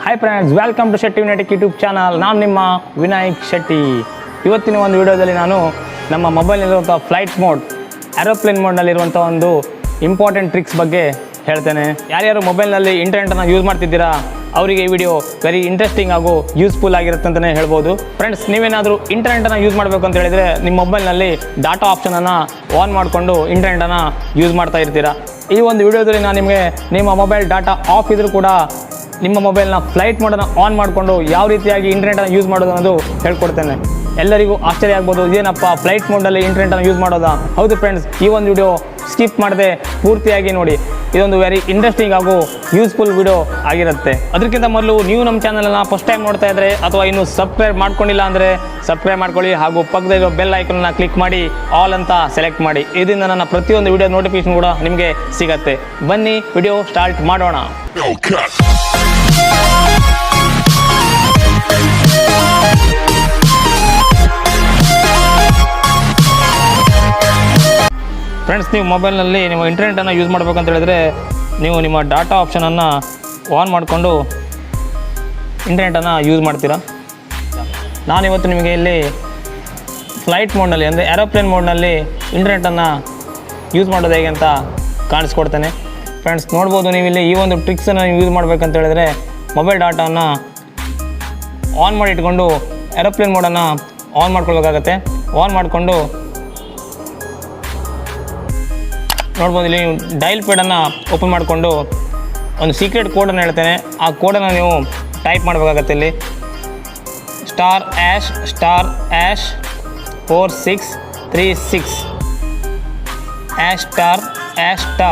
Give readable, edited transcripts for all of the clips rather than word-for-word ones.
Hi friends, welcome to Shetty Vinayak YouTube channel. ನಾನು ನಿಮ್ಮ ವಿನಾಯಕ್ ಶೆಟ್ಟಿ. ಇವತ್ತಿನ ಒಂದು ವಿಡಿಯೋದಲ್ಲಿ ನಾನು ನಮ್ಮ ಮೊಬೈಲ್ನಲ್ಲಿರುವಂಥ ಫ್ಲೈಟ್ ಮೋಡ್, ಏರೋಪ್ಲೇನ್ ಮೋಡ್ನಲ್ಲಿರುವಂಥ ಒಂದು ಇಂಪಾರ್ಟೆಂಟ್ ಟ್ರಿಕ್ಸ್ ಬಗ್ಗೆ ಹೇಳ್ತೇನೆ. ಯಾರ್ಯಾರು ಮೊಬೈಲ್ನಲ್ಲಿ ಇಂಟರ್ನೆಟನ್ನು ಯೂಸ್ ಮಾಡ್ತಿದ್ದೀರಾ ಅವರಿಗೆ ಈ ವಿಡಿಯೋ ವೆರಿ ಇಂಟ್ರೆಸ್ಟಿಂಗ್ ಹಾಗೂ ಯೂಸ್ಫುಲ್ ಆಗಿರುತ್ತೆ ಅಂತಲೇ ಹೇಳ್ಬೋದು. ಫ್ರೆಂಡ್ಸ್, ನೀವೇನಾದರೂ ಇಂಟರ್ನೆಟನ್ನು ಯೂಸ್ ಮಾಡಬೇಕು ಅಂತ ಹೇಳಿದರೆ ನಿಮ್ಮ ಮೊಬೈಲ್ನಲ್ಲಿ ಡಾಟಾ ಆಪ್ಷನನ್ನು ಆನ್ ಮಾಡಿಕೊಂಡು ಇಂಟರ್ನೆಟನ್ನು ಯೂಸ್ ಮಾಡ್ತಾ ಇರ್ತೀರಾ. ಈ ಒಂದು ವಿಡಿಯೋದಲ್ಲಿ ನಾನು ನಿಮಗೆ ನಿಮ್ಮ ಮೊಬೈಲ್ ಡಾಟಾ ಆಫ್ ಇದ್ದರೂ ಕೂಡ ನಿಮ್ಮ ಮೊಬೈಲ್ನ ಫ್ಲೈಟ್ ಮೋಡನ್ನು ಆನ್ ಮಾಡಿಕೊಂಡು ಯಾವ ರೀತಿಯಾಗಿ ಇಂಟರ್ನೆಟನ್ನು ಯೂಸ್ ಮಾಡೋದು ಅನ್ನೋದು ಹೇಳ್ಕೊಡ್ತೇನೆ. ಎಲ್ಲರಿಗೂ ಆಶ್ಚರ್ಯ ಆಗ್ಬೋದು, ಇದೇನಪ್ಪ ಫ್ಲೈಟ್ ಮೋಡ್ನಲ್ಲಿ ಇಂಟರ್ನೆಟನ್ನು ಯೂಸ್ ಮಾಡೋದಾ? ಹೌದು ಫ್ರೆಂಡ್ಸ್, ಈ ಒಂದು ವಿಡಿಯೋ ಸ್ಕಿಪ್ ಮಾಡದೆ ಪೂರ್ತಿಯಾಗಿ ನೋಡಿ. ಇದೊಂದು ವೆರಿ ಇಂಟ್ರೆಸ್ಟಿಂಗ್ ಹಾಗೂ ಯೂಸ್ಫುಲ್ ವಿಡಿಯೋ ಆಗಿರುತ್ತೆ. ಅದಕ್ಕಿಂತ ಮೊದಲು ನೀವು ನಮ್ಮ ಚಾನಲನ್ನು ಫಸ್ಟ್ ಟೈಮ್ ನೋಡ್ತಾ ಇದ್ದರೆ ಅಥವಾ ಇನ್ನೂ ಸಬ್ಸ್ಕ್ರೈಬ್ ಮಾಡ್ಕೊಂಡಿಲ್ಲ ಅಂದರೆ ಸಬ್ಸ್ಕ್ರೈಬ್ ಮಾಡ್ಕೊಳ್ಳಿ ಹಾಗೂ ಪಕ್ಕದಲ್ಲಿರೋ ಬೆಲ್ ಐಕನ್ನ ಕ್ಲಿಕ್ ಮಾಡಿ ಆಲ್ ಅಂತ ಸೆಲೆಕ್ಟ್ ಮಾಡಿ. ಇದರಿಂದ ನನ್ನ ಪ್ರತಿಯೊಂದು ವಿಡಿಯೋ ನೋಟಿಫಿಕೇಶನ್ ಕೂಡ ನಿಮಗೆ ಸಿಗತ್ತೆ. ಬನ್ನಿ ವಿಡಿಯೋ ಸ್ಟಾರ್ಟ್ ಮಾಡೋಣ. ಫ್ರೆಂಡ್ಸ್, ನೀವು ಮೊಬೈಲ್ನಲ್ಲಿ ನಿಮ್ಮ ಇಂಟರ್ನೆಟನ್ನು ಯೂಸ್ ಮಾಡಬೇಕಂತ ಹೇಳಿದರೆ ನೀವು ನಿಮ್ಮ ಡಾಟಾ ಆಪ್ಷನನ್ನು ಆನ್ ಮಾಡಿಕೊಂಡು ಇಂಟರ್ನೆಟನ್ನು ಯೂಸ್ ಮಾಡ್ತೀರಾ. ನಾನಿವತ್ತು ನಿಮಗೆ ಇಲ್ಲಿ ಫ್ಲೈಟ್ ಮೋಡ್ನಲ್ಲಿ ಅಂದರೆ ಏರೋಪ್ಲೇನ್ ಮೋಡ್ನಲ್ಲಿ ಇಂಟರ್ನೆಟನ್ನು ಯೂಸ್ ಮಾಡೋದು ಹೇಗೆ ಅಂತ ಕಾಣಿಸ್ಕೊಡ್ತೇನೆ. ಫ್ರೆಂಡ್ಸ್, ನೋಡ್ಬೋದು ನೀವಿಲ್ಲಿ ಈ ಒಂದು ಟ್ರಿಕ್ಸನ್ನು ಯೂಸ್ ಮಾಡಬೇಕಂತ ಹೇಳಿದರೆ ಮೊಬೈಲ್ ಡಾಟಾವನ್ನು ಆನ್ ಮಾಡಿ ಇಟ್ಕೊಂಡು ಏರೋಪ್ಲೇನ್ ಮೋಡನ್ನು ಆನ್ ಮಾಡ್ಕೊಳ್ಬೇಕಾಗತ್ತೆ. ಆನ್ ಮಾಡಿಕೊಂಡು ನೋಡ್ಬೋದು, ಇಲ್ಲಿ ನೀವು ಡೈಲ್ ಪ್ಯಾಡನ್ನು ಓಪನ್ ಮಾಡಿಕೊಂಡು ಒಂದು ಸೀಕ್ರೆಟ್ ಕೋಡನ್ನು ಹೇಳ್ತೇನೆ. ಆ ಕೋಡನ್ನು ನೀವು ಟೈಪ್ ಮಾಡಬೇಕಾಗತ್ತೆ. ಇಲ್ಲಿ *##4636 ##*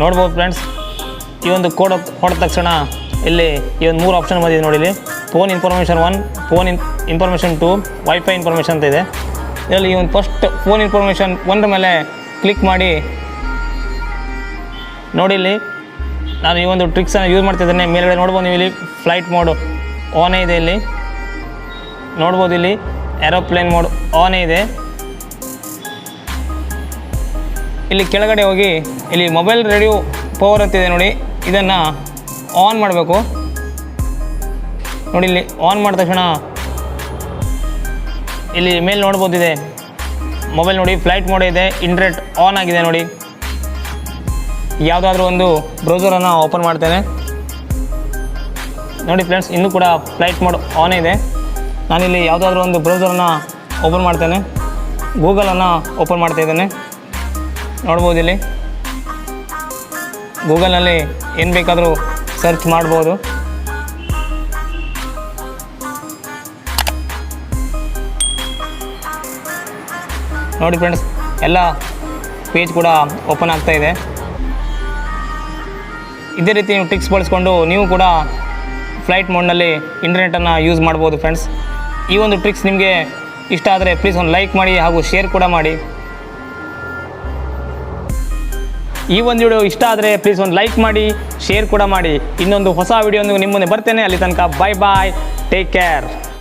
ನೋಡ್ಬೋದು ಫ್ರೆಂಡ್ಸ್, ಈ ಒಂದು ಕೋಡ್ ಹೊಡೆದ ತಕ್ಷಣ ಇಲ್ಲಿ ಈ ಒಂದು 3 ಆಪ್ಷನ್ ಬಂದಿದೆ ನೋಡಿ. ಇಲ್ಲಿ phone information 1, phone information 2, wifi information ಅಂತ ಇದೆ. ಇದರಲ್ಲಿ ಈ ಒಂದು ಫಸ್ಟ್ ಫೋನ್ ಇನ್ಫಾರ್ಮೇಷನ್ 1 ಮೇಲೆ ಕ್ಲಿಕ್ ಮಾಡಿ ನೋಡಿ. ಇಲ್ಲಿ ನಾನು ಈ ಒಂದು ಟ್ರಿಕ್ಸನ್ನು ಯೂಸ್ ಮಾಡ್ತಿದ್ದೇನೆ. ಮೇಲ್ಗಡೆ ನೋಡ್ಬೋದು ನೀವು, ಇಲ್ಲಿ ಫ್ಲೈಟ್ ಮೋಡು ಆನೇ ಇದೆ. ಇಲ್ಲಿ ನೋಡ್ಬೋದು, ಇಲ್ಲಿ ಏರೋಪ್ಲೇನ್ ಮೋಡ್ ಆನೇ ಇದೆ. ಇಲ್ಲಿ ಕೆಳಗಡೆ ಹೋಗಿ ಇಲ್ಲಿ ಮೊಬೈಲ್ ರೇಡಿಯೋ ಪವರ್ ಅಂತಿದೆ ನೋಡಿ, ಇದನ್ನು ಆನ್ ಮಾಡಬೇಕು. ನೋಡಿ, ಇಲ್ಲಿ ಆನ್ ಮಾಡಿದ ತಕ್ಷಣ ಇಲ್ಲಿ ಮೇಲೆ ನೋಡ್ಬೋದು ಇದೆ ಮೊಬೈಲ್ ನೋಡಿ, ಫ್ಲೈಟ್ ಮೋಡ್ ಇದೆ, ಇಂಟರ್ನೆಟ್ ಆನ್ ಆಗಿದೆ ನೋಡಿ. ಯಾವುದಾದ್ರೂ ಒಂದು ಬ್ರೌಸರನ್ನು ಓಪನ್ ಮಾಡ್ತೇನೆ ನೋಡಿ. ಫ್ರೆಂಡ್ಸ್, ಇನ್ನೂ ಕೂಡ ಫ್ಲೈಟ್ ಮೋಡ್ ಆನ್ ಇದೆ. ನಾನಿಲ್ಲಿ ಯಾವುದಾದ್ರೂ ಒಂದು ಬ್ರೌಸರನ್ನು ಓಪನ್ ಮಾಡ್ತೇನೆ. ಗೂಗಲನ್ನು ಓಪನ್ ಮಾಡ್ತಾಯಿದ್ದೇನೆ. ನೋಡ್ಬೋದು, ಇಲ್ಲಿ ಗೂಗಲ್ನಲ್ಲಿ ಏನು ಬೇಕಾದರೂ ಸರ್ಚ್ ಮಾಡ್ಬೋದು. ನೋಡಿ ಫ್ರೆಂಡ್ಸ್, ಎಲ್ಲ ಪೇಜ್ ಕೂಡ ಓಪನ್ ಆಗ್ತಾ ಇದೆ. ಇದೇ ರೀತಿ ನೀವು ಟ್ರಿಕ್ಸ್ ಬಳಸ್ಕೊಂಡು ನೀವು ಕೂಡ ಫ್ಲೈಟ್ ಮೋಡ್ನಲ್ಲಿ ಇಂಟರ್ನೆಟನ್ನು ಯೂಸ್ ಮಾಡ್ಬೋದು. ಫ್ರೆಂಡ್ಸ್, ಈ ಒಂದು ಟ್ರಿಕ್ಸ್ ನಿಮಗೆ ಇಷ್ಟ ಆದರೆ ಪ್ಲೀಸ್ ಒಂದು ಲೈಕ್ ಮಾಡಿ ಹಾಗೂ ಶೇರ್ ಕೂಡ ಮಾಡಿ. ಈ ಒಂದು ವಿಡಿಯೋ ಇಷ್ಟ ಆದರೆ ಪ್ಲೀಸ್ ಒಂದು ಲೈಕ್ ಮಾಡಿ, ಶೇರ್ ಕೂಡ ಮಾಡಿ. ಇನ್ನೊಂದು ಹೊಸ ವಿಡಿಯೋ ನಿಮ್ಮ ಮುಂದೆ ಬರ್ತೇನೆ. ಅಲ್ಲಿ ತನಕ ಬಾಯ್ ಬಾಯ್, ಟೇಕ್ ಕೇರ್.